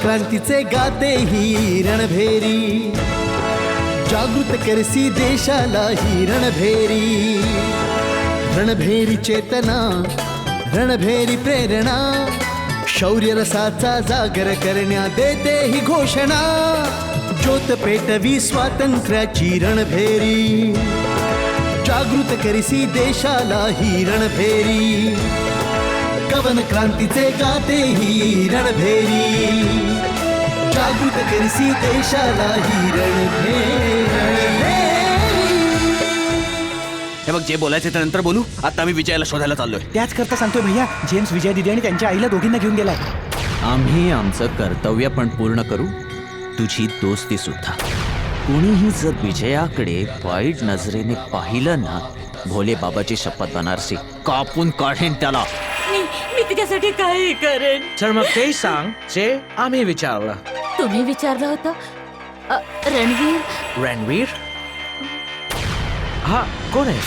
क्रांतीचे गाते ही रणभेरी, जागृत करसी देशाला ही रणभेरी. रणभेरी चेतना, रणभेरी प्रेरणा, शौर्य रसाचा जागर करण्या देते ही घोषणा. ज्योत पेटवी स्वातंत्र्याची रणभेरी, जागृत करसी देशाला ही रणभेरी. कवन क्रांतीचे गाते ही रणभेरी, जागृत करसी देशाला ही रणभेरी. हे बघ, जे बोलायचे ते नंतर बोलू. आता मी विजयाला शोधायला चाललोय. त्याच करता सांगतोय भैया, जेम्स विजय दिदी आणि त्यांच्या आईला दोघींना घेऊन गेलाय. आम्ही आमचं कर्तव्य पण पूर्ण करू, तुझी दोस्ती सुद्धा. कुणीही जर विजयाकडे वाईट नजरेने पाहिलं ना, भोले बाबाची शपथ बनारसी कापून काढेन त्याला. मी तिच्यासाठी काही करेन. तर मग ते सांग जे आम्ही विचारलं. तुम्ही विचारलं होतं रणवीर. रणवीर? हा कोण आहे?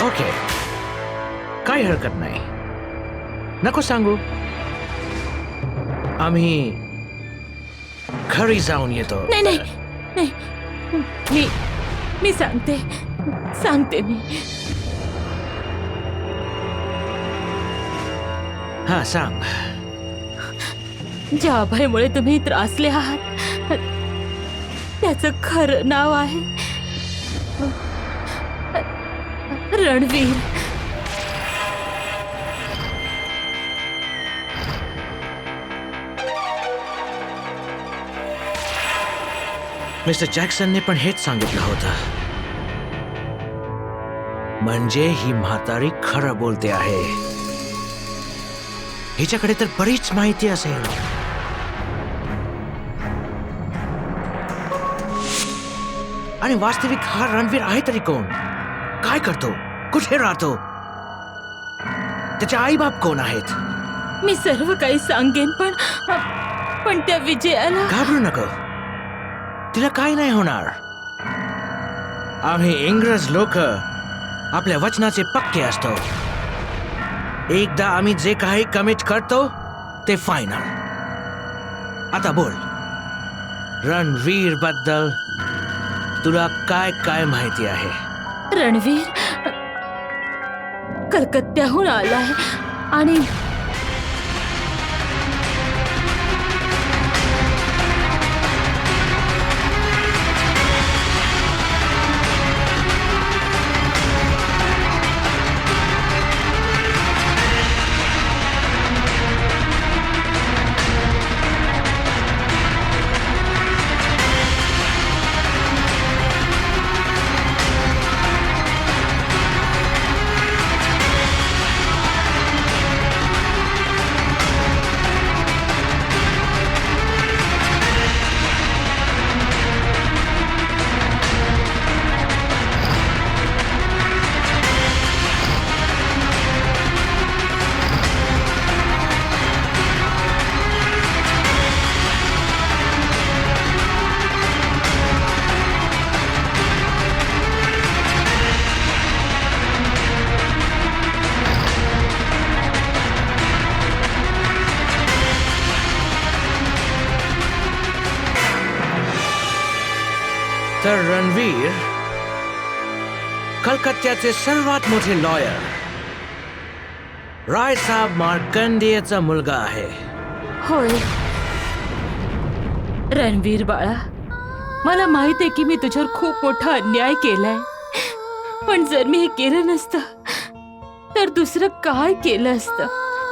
ओके, काही हरकत नाही, नको सांगू. आम्ही घरी जाऊन येतो. नाही नाही नाही, मी सांगते मी. हा सांग. ज्या अभयमुळे तुम्ही त्रासले आहात त्याचं खरं नाव आहे रणवीर. मिस्टर जॅक्सनने पण हेच सांगितलं होतं. म्हणजे ही म्हातारी खरं बोलते आहे. हिच्याकडे तर बरीच माहिती असेल. आणि वास्तविक हा रणवीर आहे तरी कोण? काय करतो? कुठे राहतो? त्याचे आई बाप कोण आहेत? मी सर्व काही सांगेन, पण त्या विजयाला. घाबरू नको, तिला काय नाही होणार. आम्ही इंग्रज लोक आपल्या वचनाचे पक्के असतो. एकदा आम्ही जे काही कमिट करतो ते फायनल. आता बोल, रणवीर बद्दल तुला काय काय माहिती आहे? रणवीर कलकत्त्याहून आलाय आणि तर रणवीर कलकत्त्याचे सर्वात मोठे लॉयर रायसाहेब मार्कंडेयचा मुलगा आहे. होय रणवीर बाळा, मला माहित आहे की मी तुझ्यावर खूप मोठा अन्याय केलाय, पण जर मी हे केलं नसतं तर तर दुसरं काय केलं असतं.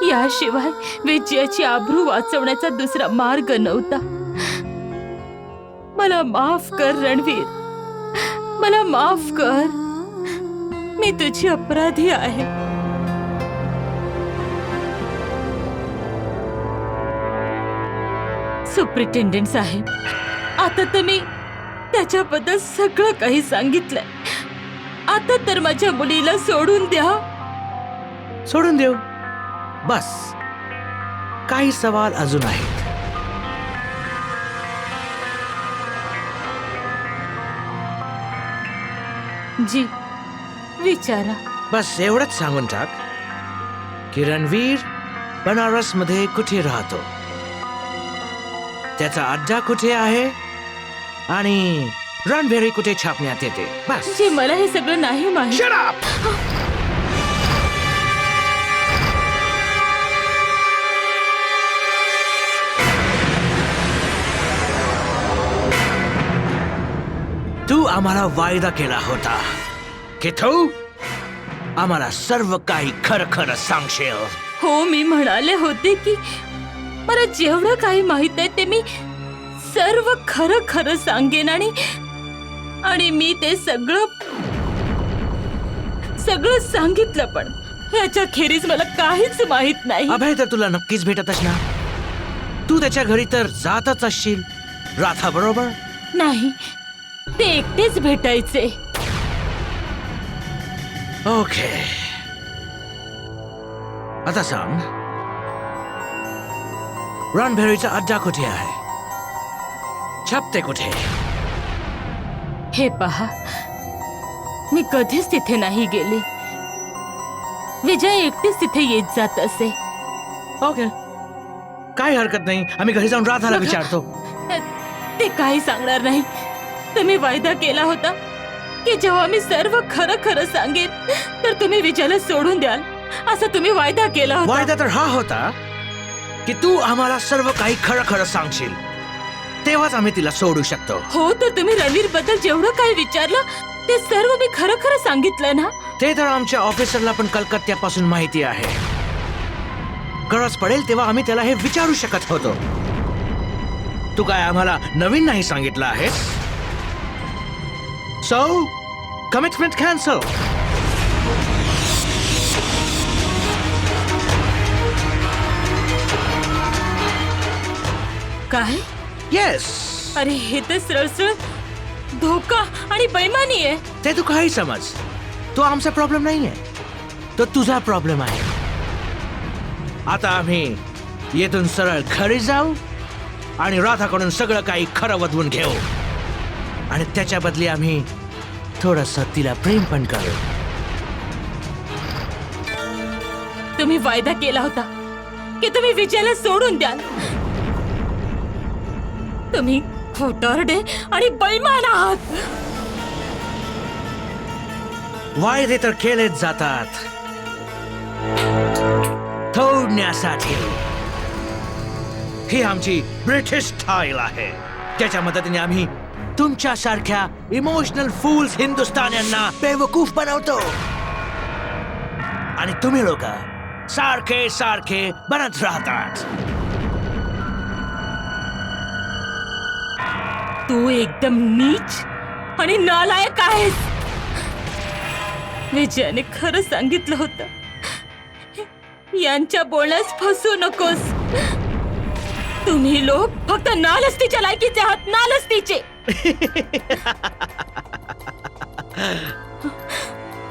याशिवाय विजयाची आबरू वाचवण्याचा दुसरा मार्ग नव्हता. मला माफ कर रणवीर, मला माफ कर. मी तुझी अपराधी आहे. सुप्रिटेंडेंट साहेब, आता तर मी त्याच्याबद्दल सगळं काही सांगितलंय. आता तर माझ्या मुलीला सोडून द्या. सोडून देऊ. बस काही सवाल अजून आहेत. जी विचारा. बस एवढंच सांगून टाक की रणवीर बनारस मध्ये कुठे राहतो, त्याचा अड्डा कुठे आहे आणि रणभेरी कुठे छापण्यात येते. बस. जी मला हे सगळं नाही माहित. Shut up! तू आम्हाला वायदा केला होता की तू आम्हाला सर्व काही खरं खरं सांगशील. हो, मी म्हणाले होते की मला जेवढं काही माहित आहे ते मी सर्व खरं खरं सांगेन. आणि मी ते सगळं सांगितलं, पण याच्या खेरीज मला काहीच माहित नाही. अभय तर तुला नक्कीच भेटत असणार. तू त्याच्या घरी तर जातच असशील राधा बरोबर. नाही, ते एकटेच भेटायचे. ओके, आता सांग, रणभेरीचा अड्डा कुठे आहे, छापते कुठे? हे पहा, मी कधीच तिथे नाही गेले. विजय एकटीच तिथे येत जात असे. ओके, काही हरकत नाही. आम्ही घरी जाऊन राधाला विचारतो. ते काही सांगणार नाही. तुम्ही वायदा केला होता की जेव्हा मी सर्व खरं खरं सांगेन तर तुम्ही विजयला सोडून द्याल, असं तुम्ही वायदा केला होता. वायदा तर हा होता की तू आम्हाला सर्व काही खरं खरं सांगशील, तेव्हाच आम्ही तिला सोडू शकतो. हो, तर तुम्ही रणवीर बद्दल जेवढं काही विचारलं ते सर्व मी खरं खरं सांगितलं ना. ते तर आमच्या ऑफिसरला पण कलकत्त्यापासून माहिती आहे. गरज पडेल तेव्हा आम्ही त्याला हे विचारू शकत होतो. तू काय आम्हाला नवीन नाही सांगितलं आहेस? So commitment cancel. काय? येस. अरे, हे तर सरळ धोका आणि बेईमानी आहे. ते तू काही समज. तो आमचा प्रॉब्लेम नाहीये, तो तुझा प्रॉब्लेम आहे. आता आम्ही येथून सरळ घरी जाऊ आणि राधाकडून सगळं काही खरं वधवून घेऊ आणि त्याच्या बदली आम्ही थोडंसं तिला प्रेम पण करू. तुम्ही वायदा केला होता की तुम्ही विजयाला सोडून द्याल. तुम्ही खोटारडे आणि बेईमान आहात. वायदे तर केलेच जातात तोडण्यासाठी. ही आमची ब्रिटिश स्टाईल आहे. त्याच्या मदतीने आम्ही तुमच्यासारख्या इमोशनल फूल्स हिंदुस्थान्यांना बेवकूफ बनवतो आणि तुम्ही लोक सारखे सारखे बनत राहतात. तू एकदम नीच आणि नालायक आहेस. विजयाने खरं सांगितलं होतं. यांच्या बोलण्यास फसू नकोस. तुम्ही लोक फक्त नालस्तीच्या लायकीचे आहात, नालस्तीचे.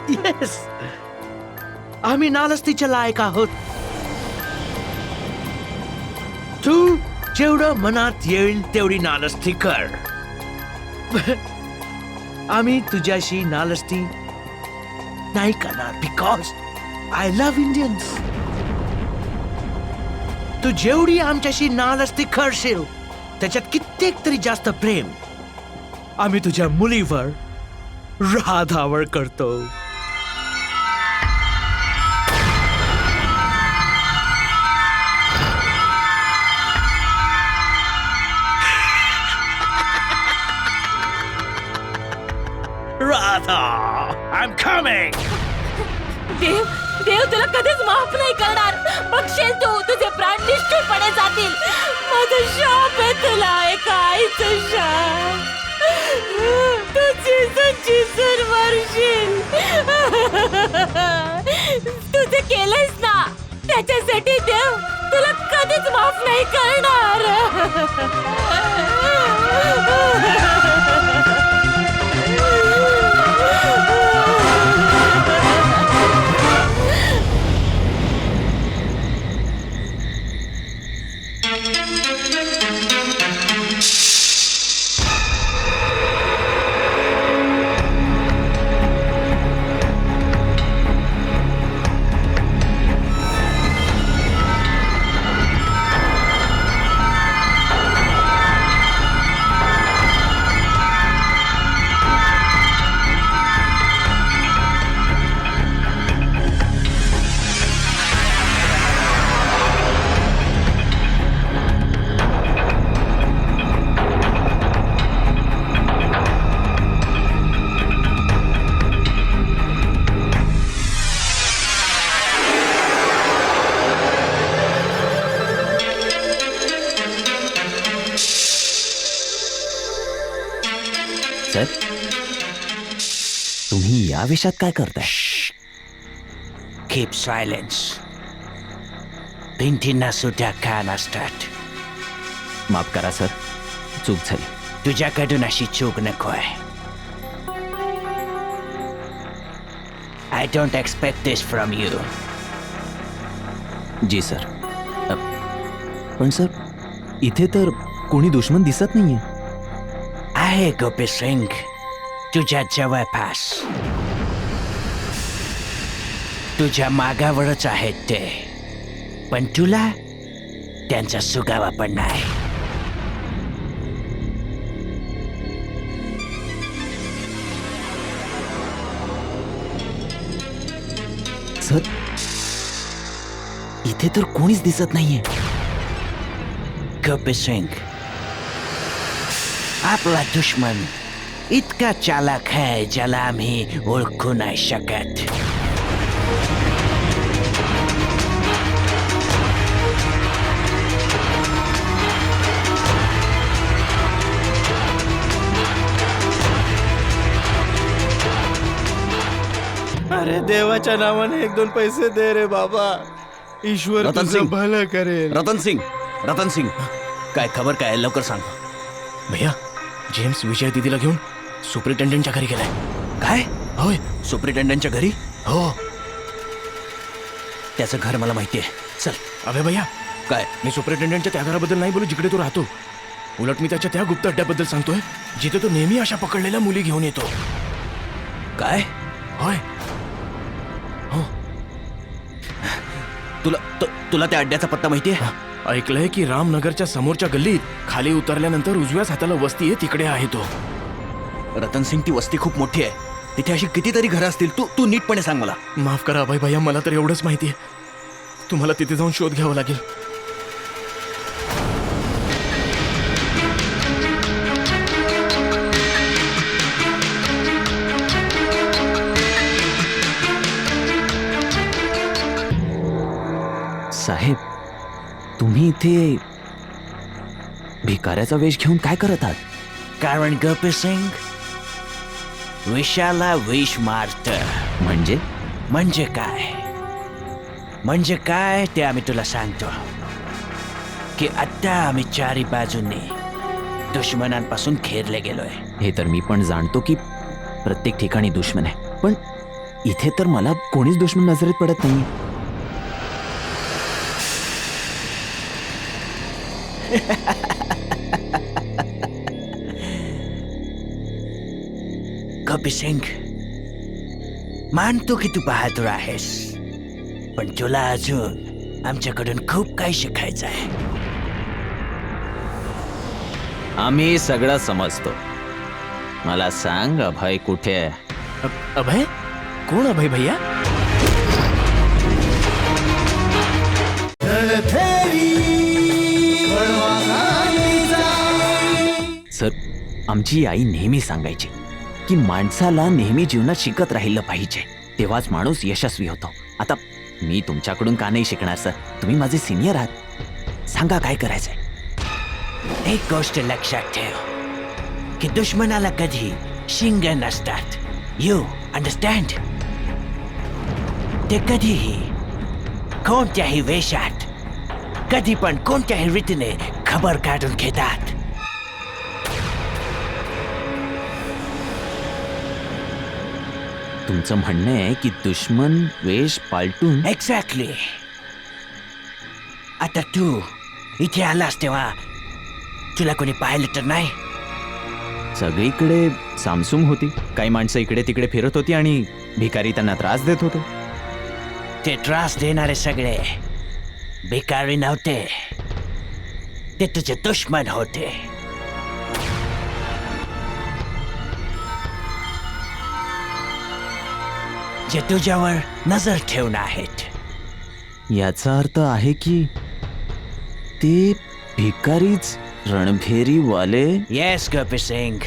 येस, आम्ही नालस्तीच्या लायक आहोत. तू जेवढं मनात येईल तेवढी नालस्ती कर. आम्ही तुझ्याशी नालस्ती नाही करणार बिकॉज आय लव्ह इंडियन्स. तू जेवढी आमच्याशी नालस्ती करशील त्याच्यात कित्येक तरी जास्त प्रेम आम्ही तुझ्या मुलीवर, राधावर करतो. Radha, I'm coming. देव, देव तुला कधीच माफ नाही करणार. बघशील तू, तुझे प्राण निष्ठुरपणे जातील. माझं शाप आहे तुला, एका आईचं शाप. तू चिसून मरशील. तू जे केलंयस ना, त्याच्यासाठी देव तुला कधीच माफ नाही करणार. सर, तुम्ही या विषयात काय करताय? Keep silence. भिंतींना सुद्धा कान असतात. माफ करा सर, चूक झाली. तुझ्याकडून अशी चूक नकोय. I don't expect this from you. जी सर. पण सर, इथे तर कोणी दुश्मन दिसत नाहीये. आहे गोपी सिंग, तुझ्या जवळपास. तुझ्या मागावरच आहेत ते, पण तुला त्यांचा सुगावा पण नाही. सर, इथे तर कोणीच दिसत नाहीये. गोपी सिंग, आपला दुश्मन इतका चालाक आहे ज्याला आम्ही ओळखू नाही शकत. अरे देवाच्या नावाने 1-2 पैसे दे रे बाबा. ईश्वर रतन तुझं सिंग. भलं करेल. रतन सिंग, काय खबर काय? लवकर सांग. भैया, जेम्स विजय दीदीला घेऊन सुपरिटेंडेंटच्या घरी गेलाय. काय? होय. सुपरिटेंडंटच्या घरी? हो. त्याचं घर मला माहितीये. चल. अबे भैया, काय? मी सुपरिटेंडेंटच्या त्या घराबद्दल नाही बोलू जिकडे तो राहतो. उलट मी त्याच्या त्या गुप्त अड्ड्याबद्दल सांगतोय जिथे तो नेहमी अशा पकडलेल्या मुली घेऊन येतो. काय? होय. तुला त्या अड्ड्याचा पत्ता माहितीये? ऐकलंय की रामनगरच्या समोरच्या गल्लीत खाली उतरल्यानंतर उजव्याच हाताला वस्ती आहे, तिकडे आहे तो. रतन सिंग, ती वस्ती खूप मोठी आहे. तिथे अशी कितीतरी घरं असतील. तू नीटपणे सांग मला. माफ करा अभय भैया, मला तर एवढंच माहितीये. तुम्हाला तिथे जाऊन शोध घ्यावा लागेल. साहेब, तुम्ही इथे भिकाऱ्याचा वेश घेऊन काय करत आहात? कारण गोपी सिंग विषाला विष मारत. म्हणजे काय ते आम्ही तुला सांगतो की आता आम्ही चारी बाजूने दुश्मनांपासून घेरले गेलोय. हे तर मी पण जाणतो की प्रत्येक ठिकाणी दुश्मन आहे, पण इथे तर मला कोणीच दुश्मन नजरेत पडत नाही. गोपी सिंग, मानतो की तू बहादूर आहेस, पण तुला अजून आमच्याकडून खूप काही शिकायचं आहे. आम्ही सगळं समजतो. मला सांग, अभय कुठे आहे? अभय? कोण अभय भैया? सर, आमची आई नेहमी सांगायची की माणसाला नेहमी जीवनात शिकत राहिलं पाहिजे, तेव्हाच माणूस यशस्वी होतो. आता मी तुमच्याकडून का नाही शिकणार सर? तुम्ही माझे सिनियर आहात. सांगा काय करायचंय. एक गोष्ट लक्षात ठेव की दुश्मनाला कधी शिंग नसतात. You understand? ते कधीही कोणत्याही वेशात कधी पण कोणत्याही रीतीने खबर काढून घेतात. तुमचं म्हणणं आहे की दुश्मन वेश पालटून. एक्झॅक्टली. आता तू इथे आलास तेव्हा तुला कोणी पाहिलं तर नाही? सगळीकडे सामसूम होती. काही माणसं इकडे तिकडे फिरत होती आणि भिकारी त्यांना त्रास देत होते. ते त्रास देणारे सगळे भिकारी नव्हते, ते तुझे दुश्मन होते. जे तुझ्यावर नजर ठेवून आहेत. याचा अर्थ आहे की ते भिकारीच रणभेरीवाले. येस गोपी सिंग,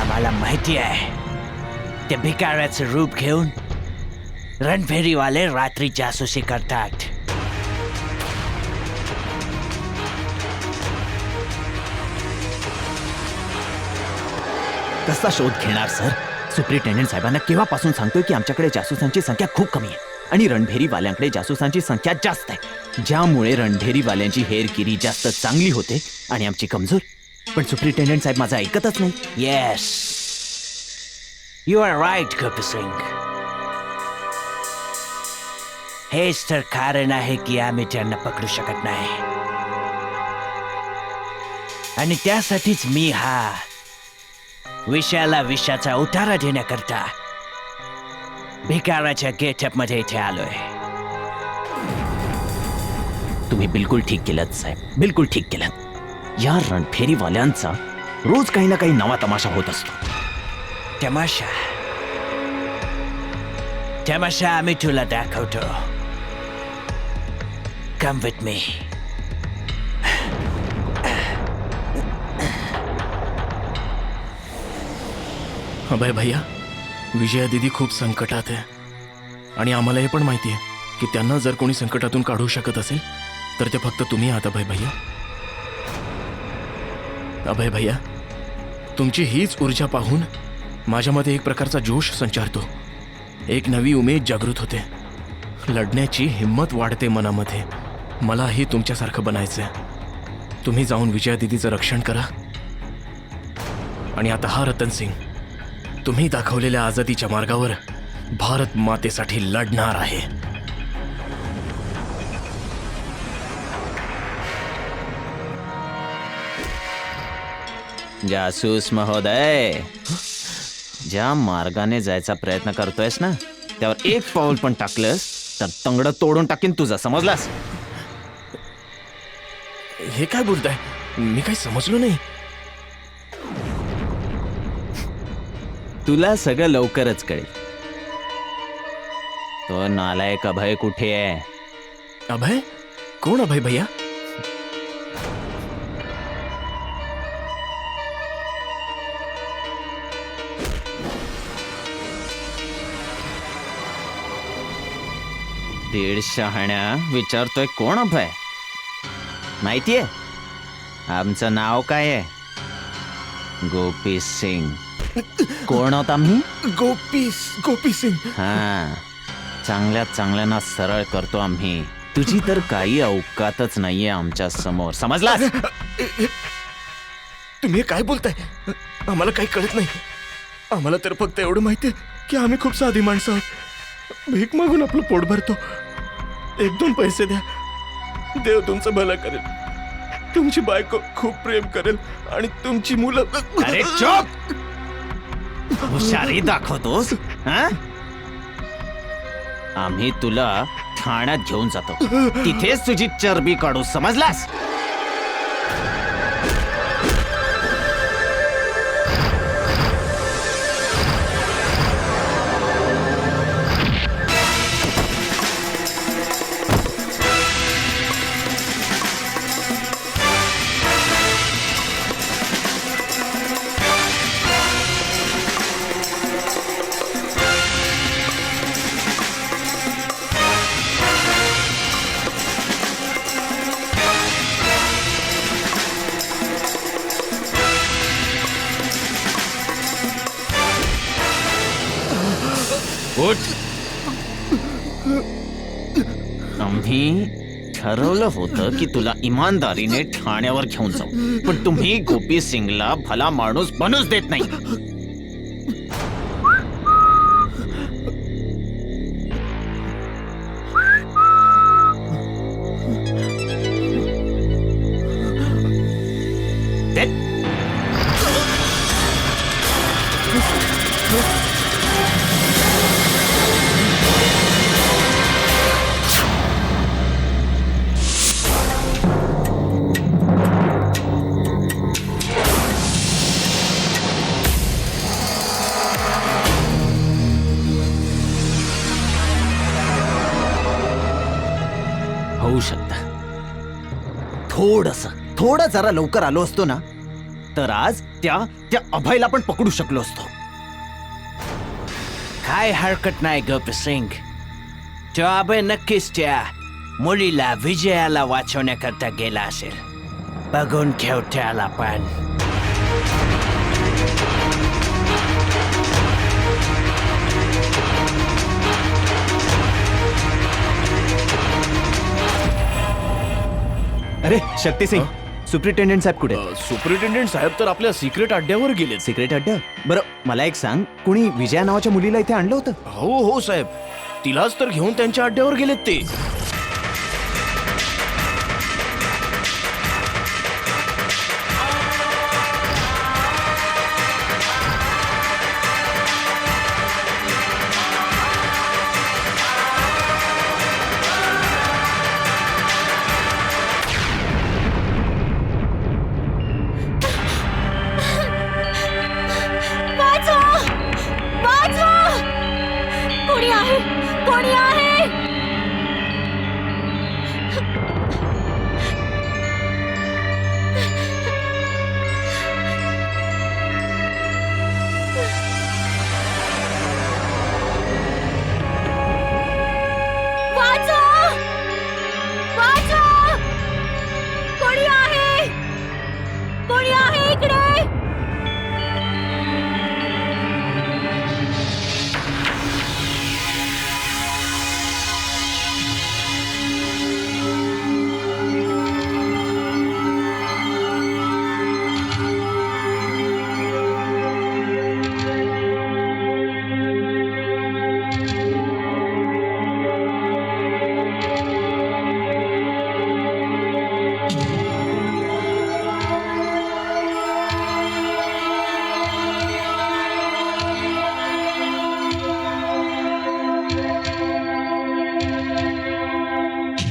आम्हाला माहिती आहे. ते भिकाऱ्याचं रूप घेऊन रणभेरीवाले रात्री जासूसी करतात. कसा शोध घेणार सर? सुप्रिटेंडेंट साहेबांना केव्हापासून सांगतोय की आमच्याकडे जासूसांची संख्या खूप कमी आहे आणि रणभेरीवाल्यांकडे जासूसांची संख्या जास्त आहे, ज्यामुळे रणभेरीवाल्यांची हेरगिरी जास्त चांगली होते आणि आमची कमजोर. पण सुप्रिटेंडेंट साहेब माझं ऐकतच नाही. येस, यू आर राईट गोपी सिंग. हेच तर कारण आहे की आम्ही त्यांना पकडू शकत नाही. आणि त्यासाठीच मी हा विषयाला विषाचा उतारा देण्याकरता भिकाराच्या गेटअप मध्ये इथे आलोय. तुम्ही बिलकुल ठीक केलं साहेब, बिलकुल ठीक केलं. या रणफेरीवाल्यांचा रोज काही ना काही नवा तमाशा होत असतो. तमाशा तमाशा आम्ही तुला दाखवतो. Come with me. अभय भैया, विजया दीदी खूप संकटात आहे आणि आम्हाला हे पण माहिती आहे की त्यांना जर कोणी संकटातून काढू शकत असेल तर ते फक्त तुम्ही आहात अभय भैया. अभय भैया, तुमची हीच ऊर्जा पाहून माझ्यामध्ये एक प्रकारचा जोश संचारतो. एक नवी उमेद जागृत होते. लढण्याची हिंमत वाढते मनामध्ये. मलाही तुमच्यासारखं बनायचंय. तुम्ही जाऊन विजया दीदीचं रक्षण करा. आणि आता हा रतन सिंग तुम्ही दाखवलेल्या आझादीच्या मार्गावर भारत मातेसाठी लढणार आहे. जासूस महोदय, ज्या मार्गाने जायचा प्रयत्न करतोयस ना त्यावर एक पाऊल पण टाकलंस तर तंगड तोडून टाकीन तुझं, समजलास? हे काय बोलताय? मी काही समजलो नाही. तुला सगळं लवकरच कळेल. तो नालायक अभय कुठे आहे? अभय? कोण अभय भैया? दीड शहाण्या विचारतोय कोण अभय? माहितीये आमचं नाव काय आहे? गोपी सिंग. कोण होत आम्ही? गोपी सिंग. हा, चांगल्यात चांगल्यांना सरळ करतो आम्ही. तुझी तर काही अवकातच नाहीये आमच्या समोर, समजलास? तुम्ही काय बोलताय? आम्हाला काही कळत नाही. आम्हाला तर फक्त एवढं माहिती आहे की आम्ही खूप साधी माणसं आहोत. भीक मागून आपलं पोट भरतो. एक दोन पैसे द्या, देव तुमचं भलं करेल. तुमची बायको खूप प्रेम करेल आणि तुमची मुलं. अरे चुप! हुशारी दाखवतोस हा? आम्ही तुला ठाण्यात घेऊन जातो. तिथेच तुझी चरबी काढू, समजलास? आम्ही ठरवलं होतं की तुला इमानदारीने ठाण्यावर घेऊन जाऊ, पण तुम्ही गोपी सिंगला भला माणूस बनूच देत नाही. देत. होऊ शकतं. थोडं जरा लवकर आलो असतो ना, तर आज त्या अभयला पण पकडू शकलो असतो. काय हरकत नाही गोपी सिंग. तो अभय नक्कीच त्या मुलीला विजयाला वाचवण्याकरता गेला असेल. बघून घेऊ त्याला पण. अरे शक्ती सिंग, सुप्रिटेंडेंट साहेब कुठे? सुपरिटेंडेंट साहेब तर आपल्या सिक्रेट अड्ड्यावर गेलेत. सिक्रेट अड्डा? बरं मला एक सांग, कुणी विजया नावाच्या मुलीला इथे आणलं होतं? हो हो साहेब, तिलाच तर घेऊन त्यांच्या अड्ड्यावर गेलेत ते. वाचवा! वाचवा! कोणी आहे? कोणी आहे? वाचवा! वाचवा! कोणी आहे? कोणी आहे इकडे?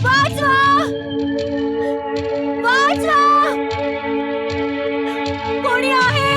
वाचवा! वाचवा! कोणी आहे?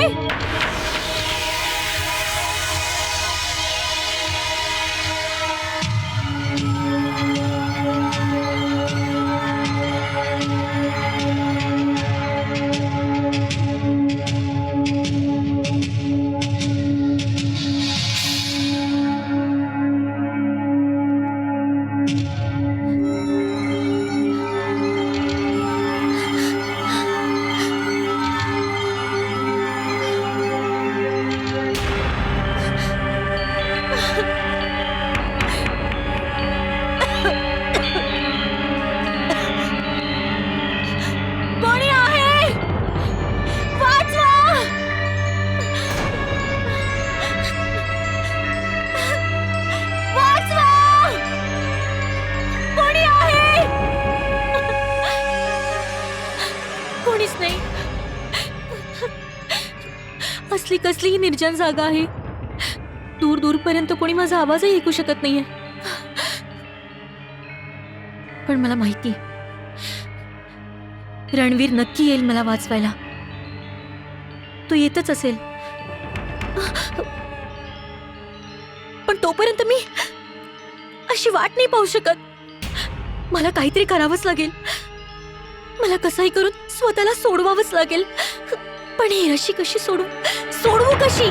कोणी आहे? वाचवा! वाचवा! कोणी आहे? कोणीच नाही. असली कसलीही निर्जन जागा आहे. दूर दूरपर्यंत कोणी माझा आवाजही ऐकू शकत नाहीये. पण मला माहिती, रणवीर नक्की येईल मला वाचवायला. तो येतच असेल. पण तोपर्यंत मी अशी वाट नाही पाहू शकत. मला काहीतरी करावंच लागेल. मला कसंही करून स्वतःला सोडवावंच लागेल. पण ही रशी कशी सोडवू कशी?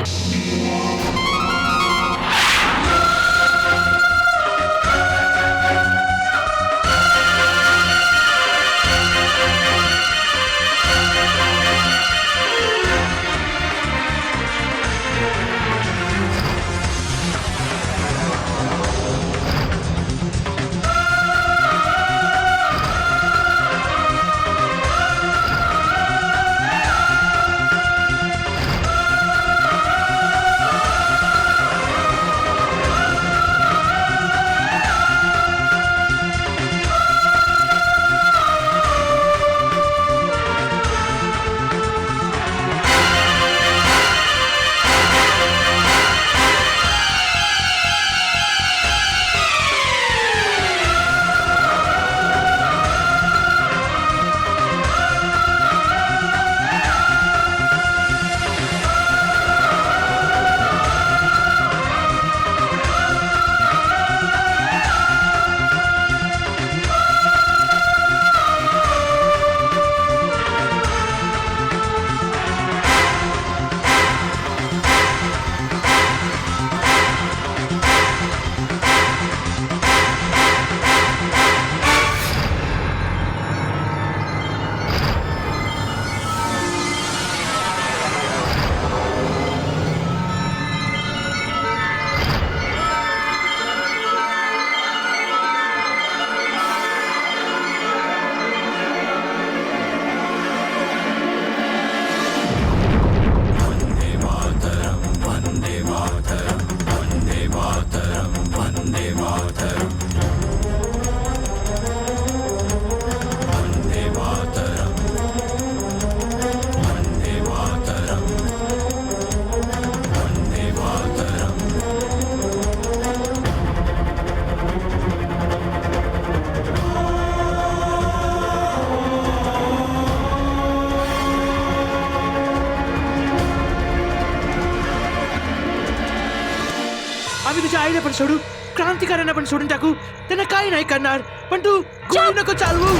गोळीला पण सोडू, क्रांतिकाऱ्यांना पण सोडून टाकू, त्यांना काही नाही करणार, पण तू गोळी नको चालवू.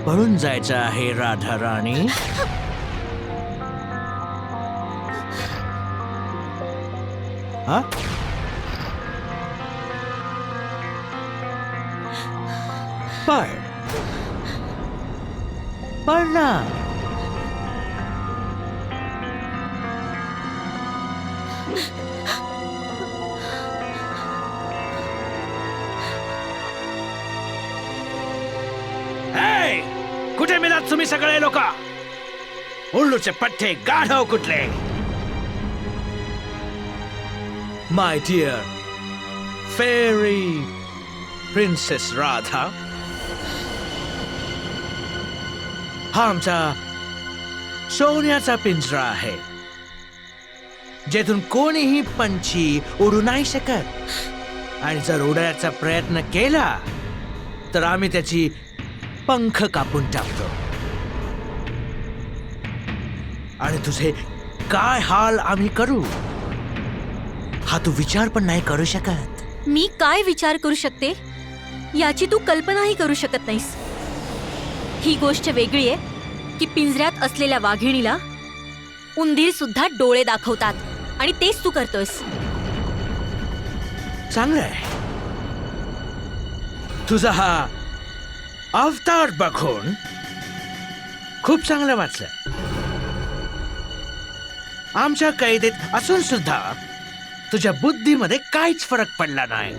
पळून जायचं आहे राधा राणी. हा? पळ ना. कुठे मिळात तुम्ही सगळे लोक? उल्लूचे पठ्ठे, गाढव कुठले? My dear fairy princess Radha, हा आमचा सोन्याचा पिंजरा आहे, जेथून कोणीही पंछी उडू नाही शकत. आणि जर उडायचा प्रयत्न केला तर आम्ही त्याची पंख कापून टाकतो. आणि तुझे काय हाल आम्ही करू हा तू विचार पण नाही करू शकत. मी काय विचार करू शकते याची तू कल्पनाही करू शकत नाहीस. ही गोष्ट वेगळी आहे की पिंजऱ्यात असलेल्या वाघिणीला उंदीर सुद्धा डोळे दाखवतात, आणि तेच तू करतोयस. चांगलं आहे. तुझा हा अवतार बघून खूप चांगलं वाटलं. आमच्या कैदेत असून सुद्धा तुझ्या बुद्धीमध्ये काहीच फरक पडला नाही.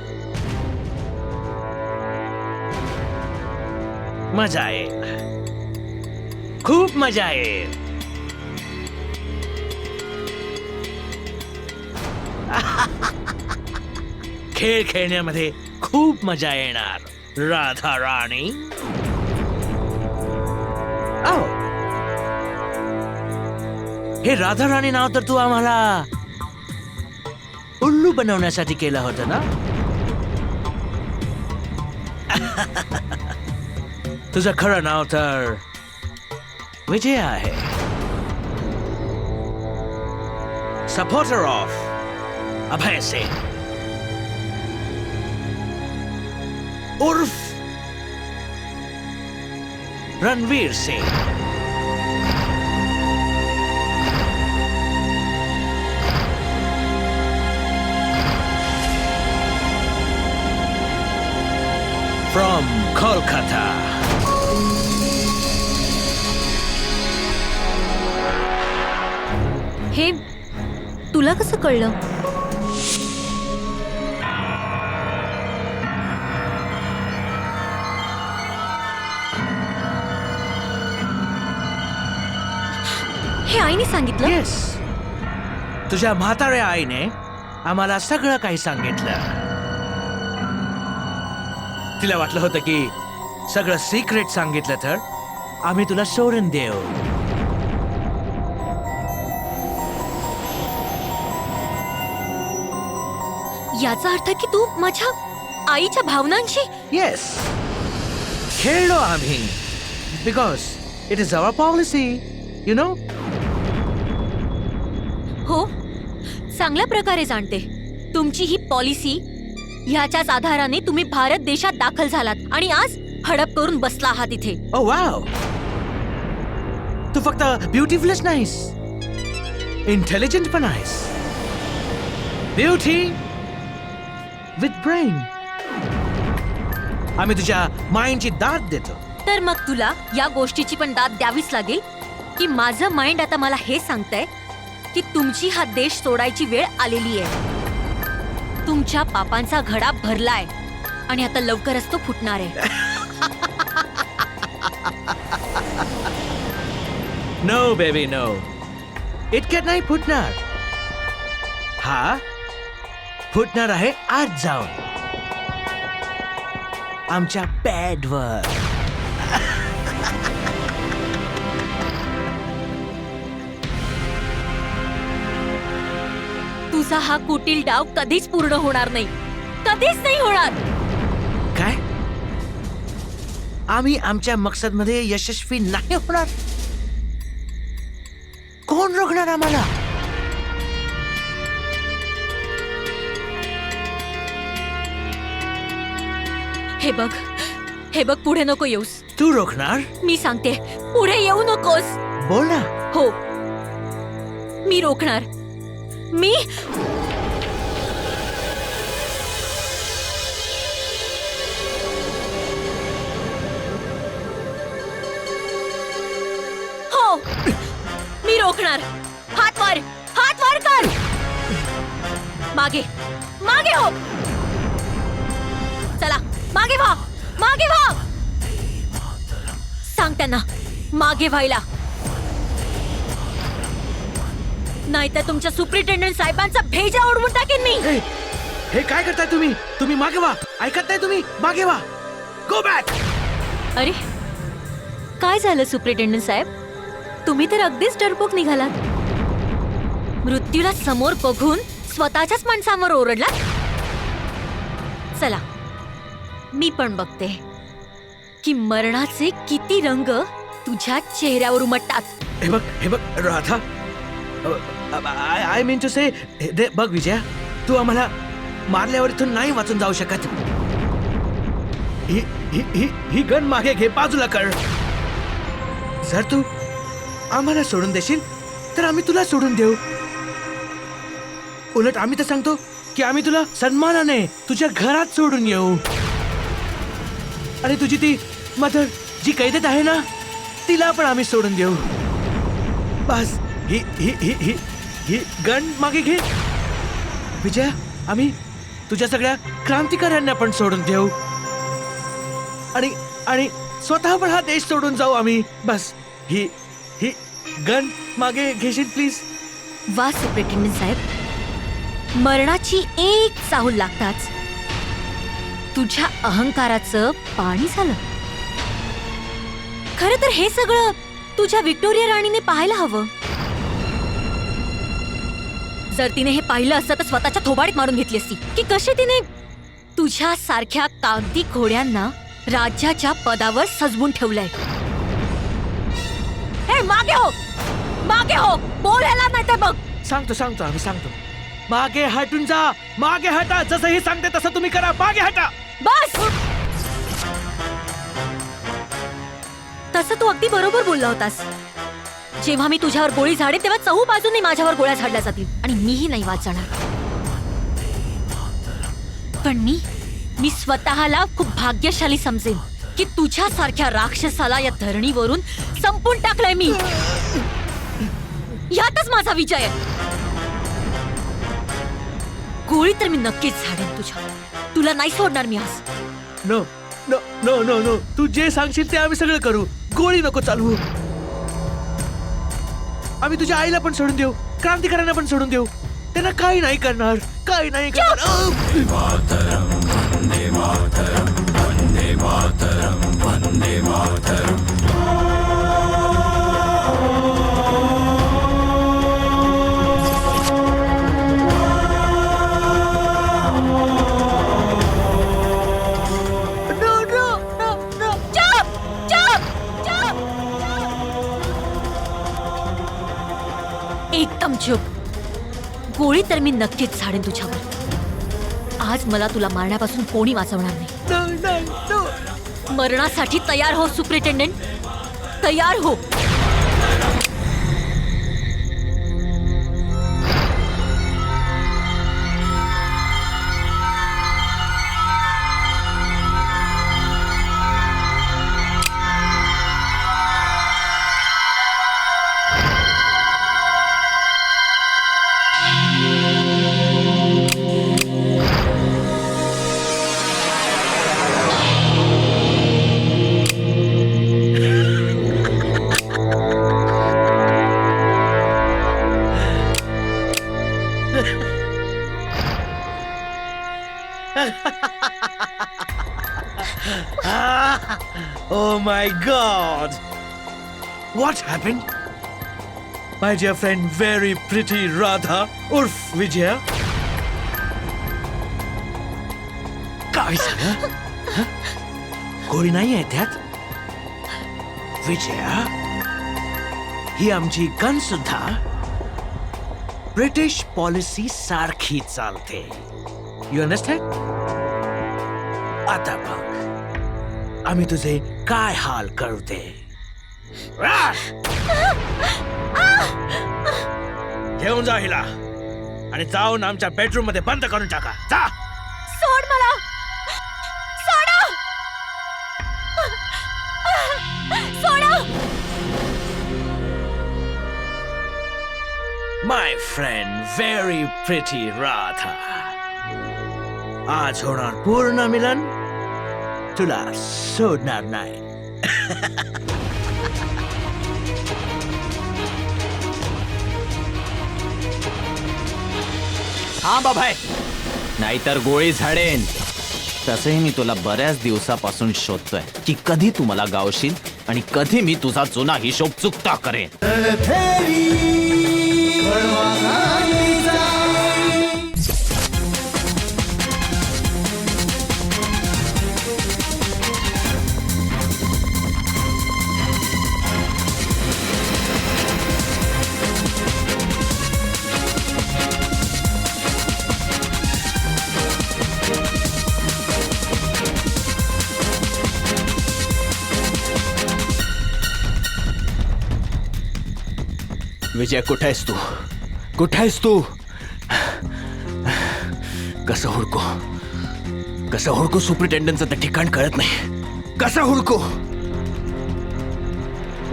मजा येईल, खूप मजा येईल. खेळ खेळण्यामध्ये खूप मजा येणार राधा राणी. हे राधा राणी नाव तर तू आम्हाला उल्लू बनवण्यासाठी केलं होतं ना? तुझं खरं नाव तर विजय आहे. सपोर्टर ऑफ अभय सिंह उर्फ रणवीर सिंह. फ्रॉम कोलकाता. हे तुला कसं कळलं? हे आईने सांगितलं? येस, तुझ्या म्हाताऱ्या आईने आम्हाला सगळं काही सांगितलं. तिला वाटलं होतं की सगळं सिक्रेट सांगितलं तर आम्ही तुला सोडून देऊ. याचा अर्थ की तू माझ्या आईच्या भावनांशी? येस, खेळलो आम्ही, because it is our policy, you know. हो, चांगल्या प्रकारे जाणते. तुमची ही पॉलिसी, ह्याच्याच आधाराने तुम्ही भारत देशात दाखल झालात आणि आज हडप करून बसला आहात इथे. ओ वाव, तू फक्त ब्युटिफुलच नाहीस, इंटेलिजंट पण आहेस. Beauty with brain. आम्ही तुझ्या माइंडची दाद देतो. तर मग तुला या गोष्टीची पण दाद द्यावीच लागेल की माझं माइंड आता मला हे सांगतंय की तुमची हा देश सोडायची वेळ आलेली आहे. तुमच्या पापांचा घडा भरलाय आणि आता लवकरच तो फुटणार आहे. नो बेबी नो, इतक्यात नाही फुटणार. हा फुटणार आहे आज जाऊन आमच्या बेडवर. तुझा हा कुटील डाव कधीच पूर्ण होणार नाही, कधीच नाही होणार. काय आम्ही आमच्या मकसदमध्ये यशस्वी नाही होणार? कोण रोखणार आम्हाला? हे बघ पुढे नको येऊस. तू रोखणार? मी सांगते पुढे येऊ नकोस. बोल ना. हो मी रोखणार. मी हो मी रोखणार. हात वर कर. मागे मागे हो. चला मागे व्हा. सांग त्यांना मागे व्हायला, नाहीतर तुमच्या सुप्रिटेंडंट साहेबांचा भेजा उडवून टाकेन मी. हे काय करताय तुम्ही? तुम्ही मागे व्हा. ऐकत नाही तुम्ही? मागे व्हा. Go back. अरे काय झालं सुप्रिटेंडंट साहेब? तुम्ही तर अगदीच डरपोक निघालात. मृत्यूला समोर बघून स्वतःच्याच माणसांवर ओरडला. चला मी पण बघते की मरणाचे किती रंग तुझ्या चेहऱ्यावर उमटतात. हे बघ राधा, आय मीन टू से, बघ विजया, तू आम्हाला मारल्यावर इथून नाही वाचून जाऊ शकत. ही गन मागे घे, बाजूला कर. जर तू आम्हाला सोडून देशील तर आम्ही तुला सोडून देऊ. उलट आम्ही तर सांगतो की आम्ही तुला सन्मानाने तुझ्या घरात सोडून येऊ. आणि तुझी ती मदर जी कैदेत आहे ना, तिला पण आम्ही सोडून देऊ. बस ही गन मागे घे विजया. आम्ही तुझ्या सगळ्या क्रांतिकाऱ्यांना पण सोडून देऊ आणि स्वतः पण हा देश सोडून जाऊ आम्ही. बस ही गन मागे घेशील प्लीज? वा सुप्रिटेंडंट साहेब, मरणाची एक चाहूल लागताच तुझ्या अहंकाराचं पाणी झालं. खरं तर हे सगळं तुझ्या व्हिक्टोरिया राणीने पाहायला हवं. जर तिने हे पाहिलं असतं तर स्वतःच्या थोबाडीत मारून घेतली असती की कशी तिने तुझ्या सारख्या कागदी घोड्यांना राज्याच्या पदावर सजवून ठेवलंय. हे मागे हो बोलायला नाही तर बघ. सांगतो आम्ही सांगतो. मागे हटून जा, मागे हटा. जसं हे सांगते तसं तुम्ही करा. मागे हटा. बस. तसं तू अगदी बरोबर बोलला होतास. जेव्हा मी तुझ्यावर गोळी झाडे तेव्हा चहू बाजूंनी माझ्यावर गोळ्या झाडल्या जातील आणि मीही नाही वाचणार. पण मी स्वतःला खूप भाग्यशाली समजेन की तुझ्या सारख्या राक्षसाला या धरणीवरून संपून टाकलंय मी. यातच माझा विजय आहे. गोळी तर मी नक्कीच झाडेन तुझ्या. तुला नाही सोडणार मी आज. No no no no no, तू जे सांगशील ते आम्ही सगळं करू. गोळी नको चालवू. आम्ही तुझ्या आईला पण सोडून देऊ, क्रांतिकाऱ्यांना पण सोडून देऊ. त्यांना काही नाही करणार. एकदम चुप. गोळी तर मी नक्कीच झाडेन तुझ्यावर. आज मला तुला मारण्यापासून कोणी वाचवणार नाही. मरणासाठी तयार हो सुप्रिटेंडंट, तयार हो. Oh my God! What happened? My dear friend, very pretty Radha, Urf Vijaya. काय झालं? हं? कोणी नाही आहे त्यात? विजया, ही आमची गन सुद्धा ब्रिटिश पॉलिसी सारखी चालते. You understand? आता बघ, आम्ही तुझे काय हाल करते. घेऊन जा हिला आणि जाऊन आमच्या बेडरूम मध्ये बंद करून टाका. जा. सोड मला, सोडा, सोडा. माय फ्रेंड, व्हेरी प्रिटी राधा, आज होणार पूर्ण मिलन, तुला सोडणार नाही. हा बाबाय, नाहीतर गोळी झाडेन. तसंही मी तुला बऱ्याच दिवसापासून शोधतोय की कधी तू मला गावशील आणि कधी मी तुझा जुना हिशोब चुकता करेन. विजय, कुठे आहेस तू? कुठे आहेस तू? कसं हुडकू सुपरिटेंडंटचं तर ठिकाण कळत नाही. कसं हुडकू?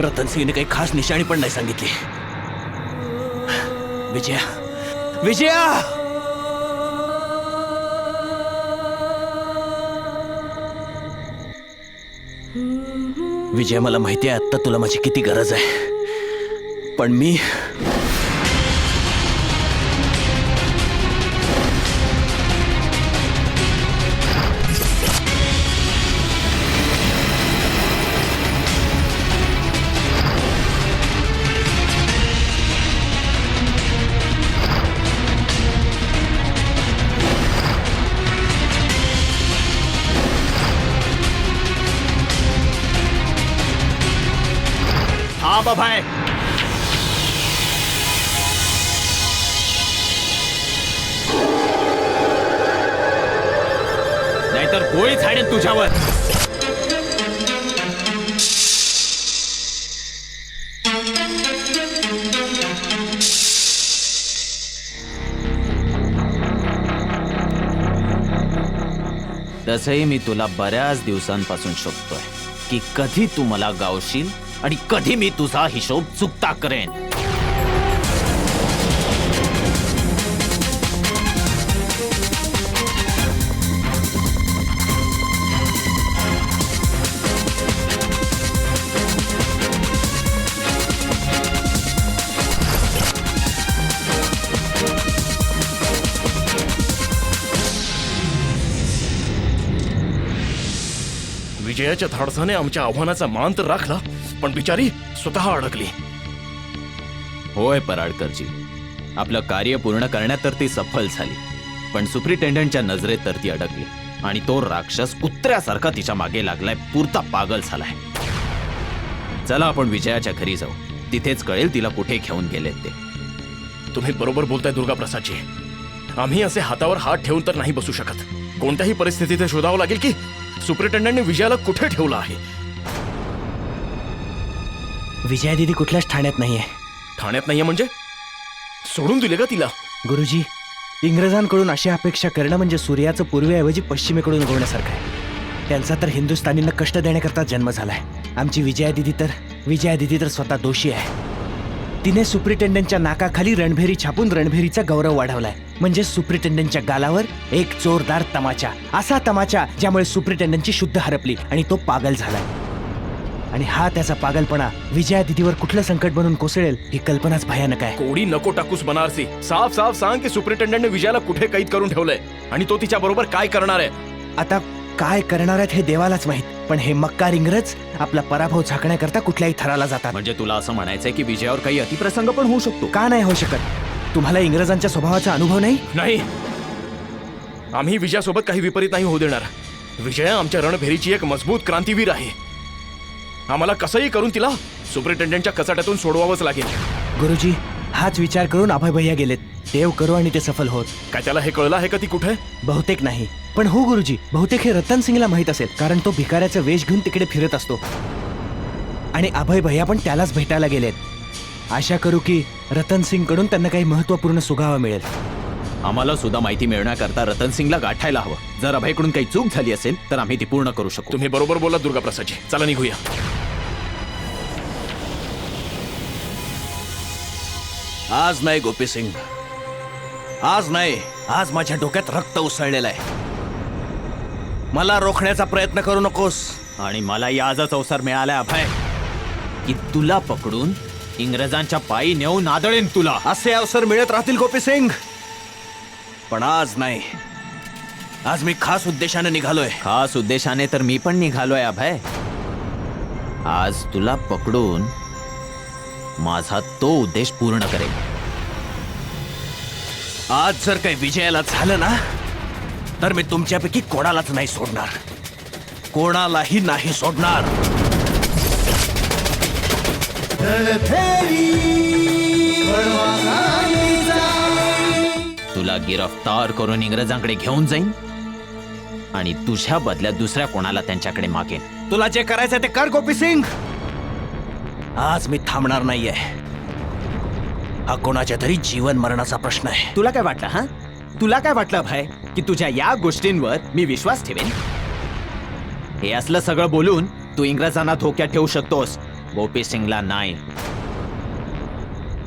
रतन सिंहने काही खास निशाणी पण नाही सांगितली. विजया, विजय, मला माहिती आहे आता तुला माझी किती गरज आहे, पण मी हा बाबाय, नाहीतर गोळी झाडेन तुझ्यावर. तसंही मी तुला बऱ्याच दिवसांपासून शोधतोय की कधी तू मला गावशील आणि कधी मी तुझा हिशोब चुकता करेन. विजयाच्या धाडसाने आमच्या आव्हानाचा मान तर राखला, पण बिचारी स्वतः अडकली. होय पराडकरजी, आपलं कार्य पूर्ण करण्यात तर ती सफल झाली, पण सुपरिटेंडंटच्या नजरेत तर ती अडकली आणि तो राक्षस कुत्र्यासारखा तिच्या मागे लागलाय, पुरता पागल झालाय. चला आपण विजयाच्या घरी जाऊ, तिथेच कळेल तिला कुठे घेऊन गेलेत ते. तुम्ही बरोबर बोलताय दुर्गाप्रसादजी. आम्ही असे हातावर हात ठेवून तर नाही बसू शकत. कोणत्याही परिस्थितीत हे शोधावं लागेल की सुपरिटेंडंटने विजयाला कुठे ठेवलं आहे. विजया दीदी कुठल्याच ठाण्यात नाहीये. ठाण्यात नाहीये म्हणजे? सोडून दिले का तिला? गुरुजी, इंग्रजांकडून अशी अपेक्षा करणं म्हणजे सूर्याचं पूर्वेऐवजी पश्चिमेकडून उगवण्यासारखं आहे. त्यांचा तर हिंदुस्थानींना कष्ट देण्याकरता जन्म झालाय. आमची विजया दिदी तर स्वतः दोषी आहे. तिने सुपरिटेंडंटच्या नाकाखाली रणभेरी छापून रणभेरीचा गौरव वाढवलाय. म्हणजे सुपरिटेंडंटच्या गालावर एक जोरदार तमाचा, असा तमाचा ज्यामुळे सुपरिटेंडंटची शुद्ध हरपली आणि तो पागल झालाय. आणि हा त्याचा पागलपणा विजया दिदीवर कुठलं संकट बनून कोसळेल ही कल्पनाच भयानक आहे. कोडी नको टाकूस बनारसी. साफ साफ सांग की सुपरिटेंडंटने विजयाला कुठे कैद करून ठेवलंय आणि तो तिच्या बरोबर काय करणार आहे. आता काय करणार आहेत हे देवालाच माहित, पण हे मक्कार इंग्रज आपला पराभव झाकण्याकरता कुठल्याही थराला जातात. म्हणजे तुला असं म्हणायचंय की विजयावर काही अतिप्रसंग पण होऊ शकतो. का नाही होऊ शकत? तुम्हाला इंग्रजांच्या स्वभावाचा अनुभव नाही? नाही, आम्ही विजयासोबत काही विपरीत नाही होऊ देणार. विजया आमच्या रणभेरीची एक मजबूत क्रांतीवीर आहे. आम्हाला कसंही करून तिला सुपरिटेंडंटच्या कचाट्यातून सोडवावंच लागेल. गुरुजी, हाच विचार करून अभय भैया गेलेत. देव करू आणि ते सफल होत. काय त्याला हे कळलं आहे का ती कुठे? बहुतेक नाही, पण हो गुरुजी, बहुतेक हे रतन सिंगला माहित असेल, कारण तो भिकाऱ्याचा वेश घेऊन तिकडे फिरत असतो आणि अभय भैया पण त्यालाच भेटायला गेलेत. आशा करू की रतन सिंग कडून त्यांना काही महत्वपूर्ण सुगावा मिळेल. आम्हाला सुद्धा माहिती मिळण्याकरता रतन सिंगला गाठायला हवं. जर अभयकडून काही चूक झाली असेल तर आम्ही ती पूर्ण करू शकू. तुम्ही बरोबर बोला दुर्गाप्रसादजी. चला निघूया. आज नाही गोपी सिंग, आज नाही. आज माझ्या डोक्यात रक्त उसळलेलं आहे. मला रोखण्याचा प्रयत्न करू नकोस. आणि मलाही आजच अवसर मिळालाय अभय की तुला पकडून इंग्रजांच्या पायी नेऊन आदळेन तुला. असे अवसर मिळत राहतील गोपी सिंग, पण आज नाही. आज मी खास उद्देशाने निघालोय. खास उद्देशाने तर मी पण निघालोय अभय. आज तुला पकडून माझा तो उद्देश पूर्ण करेल. आज जर काही विजयाला झालं ना तर मी तुमच्यापैकी कोणालाच नाही सोडणार. कोणालाही नाही सोडणार. तुला गिरफ्तार करून इंग्रजांकडे घेऊन जाईन आणि तुझ्या बदल्यात दुसऱ्या कोणाला त्यांच्याकडे मागेन. तुला जे करायचं ते कर गोपी सिंग. आज मी थांबणार नाहीये. हा कोणाच्या तरी जीवन मरणाचा प्रश्न आहे. तुला काय वाटलं हा? तुला काय वाटलं अभय की तुझ्या या गोष्टींवर मी विश्वास ठेवेन? हे असलं सगळं बोलून तू इंग्रजांना धोक्यात ठेवू शकतोस, गोपी सिंगला नाही.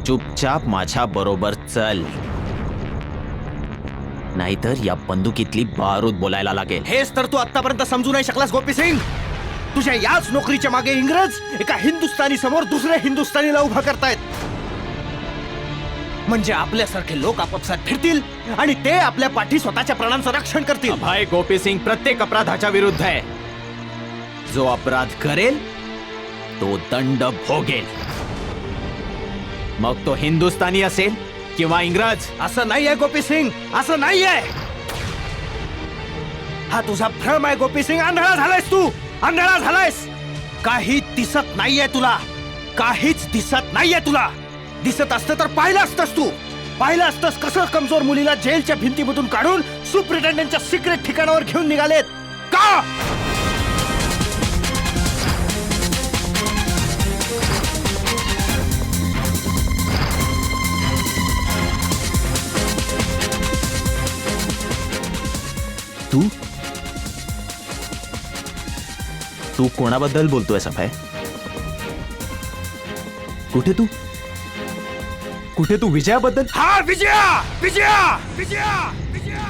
चुपचाप माझ्या बरोबर चल, नाहीतर या बंदुकीतली बारूद बोलायला लागेल. हेच तर तू आतापर्यंत समजू नाही शकलास गोपी सिंग. तुझ्या याच नोकरीच्या मागे इंग्रज एका हिंदुस्थानी समोर दुसऱ्या हिंदुस्थानीला उभा करतायत. म्हणजे आपल्यासारखे लोक आपापसात फिरतील आणि ते आपल्या पाठी स्वतःच्या प्राणांचं रक्षण करतील. अभय, गोपी सिंग प्रत्येक अपराधाच्या विरुद्ध आहे. जो अपराध करेल तो दंड भोगेल, मग तो हिंदुस्थानी असेल किंवा इंग्रज. असं नाहीये गोपी सिंग, असं नाहीये. हा तुझा भ्रम आहे गोपी सिंग. आंधळा झालायस तू, आंधळा झालायस. काही दिसत नाहीये तुला, काहीच दिसत नाहीये तुला. दिसत असतं तर पाहिलं असतंस तू. पाहिलं असतंस कसं कमजोर मुलीला जेलच्या भिंतीमधून काढून सुप्रिटेंडंटच्या सिक्रेट ठिकाणावर घेऊन निघालेत. का? तू तू कोणाबद्दल बोलतोय अभय? कुठे तू? कुठे तू? विजयाबद्दल? हा विजया, विजया, विजया, विजया.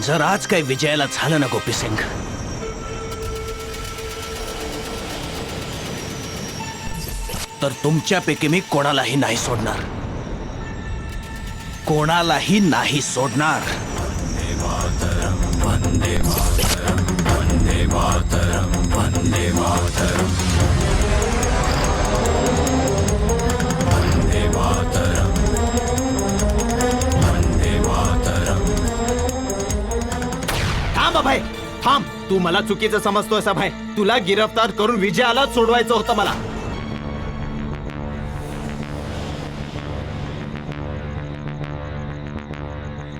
जर आज काही विजयाला झालं ना गोपी सिंग, तर तुमच्यापैकी मी कोणालाही नाही सोडणार. कोणालाही नाही सोडणार. वंदे मातरम, वंदे मातरम, वंदे मातरम, वंदे मातरम, वंदे मातरम. थांब अभय, थांब. तू मला चुकीचं समजतोयस अभय. तुला गिरफ्तार करून विजयालाच सोडवायचं होतं मला.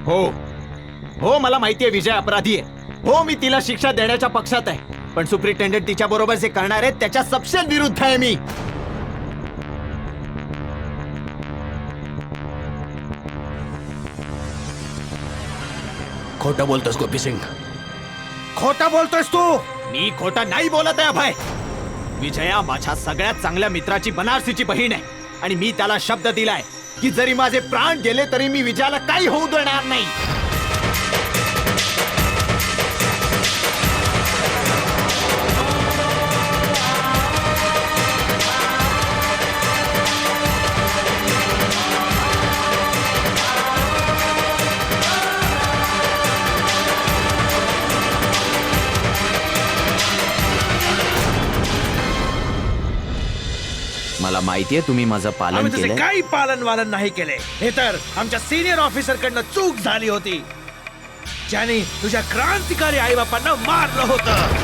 हो हो, मला माहितीये विजय अपराधी आहे. हो, मी तिला शिक्षा देण्याच्या पक्षात आहे. पण सुप्रिटेंडेंट तिच्या बरोबर जे करणार आहेत त्याच्या सपशेल विरुद्ध आहे मी. खोटं बोलतोस गोपी सिंग. खोटा बोलतोयस तू. मी खोटा नाही बोलत आहे अभय. विजया माझ्या सगळ्यात चांगल्या मित्राची बनारसीची बहीण आहे आणि मी त्याला शब्द दिलाय की जरी माझे प्राण गेले तरी मी विजयाला काही होऊ देणार नाही. मला माहितीये तुम्ही माझं पालन आम्ही तसे केलंय. काही पालन वालन नाही केले. हे तर आमच्या सिनियर ऑफिसर कडनं चूक झाली होती, ज्याने तुझ्या क्रांतिकारी आई बापांना मारलं होतं.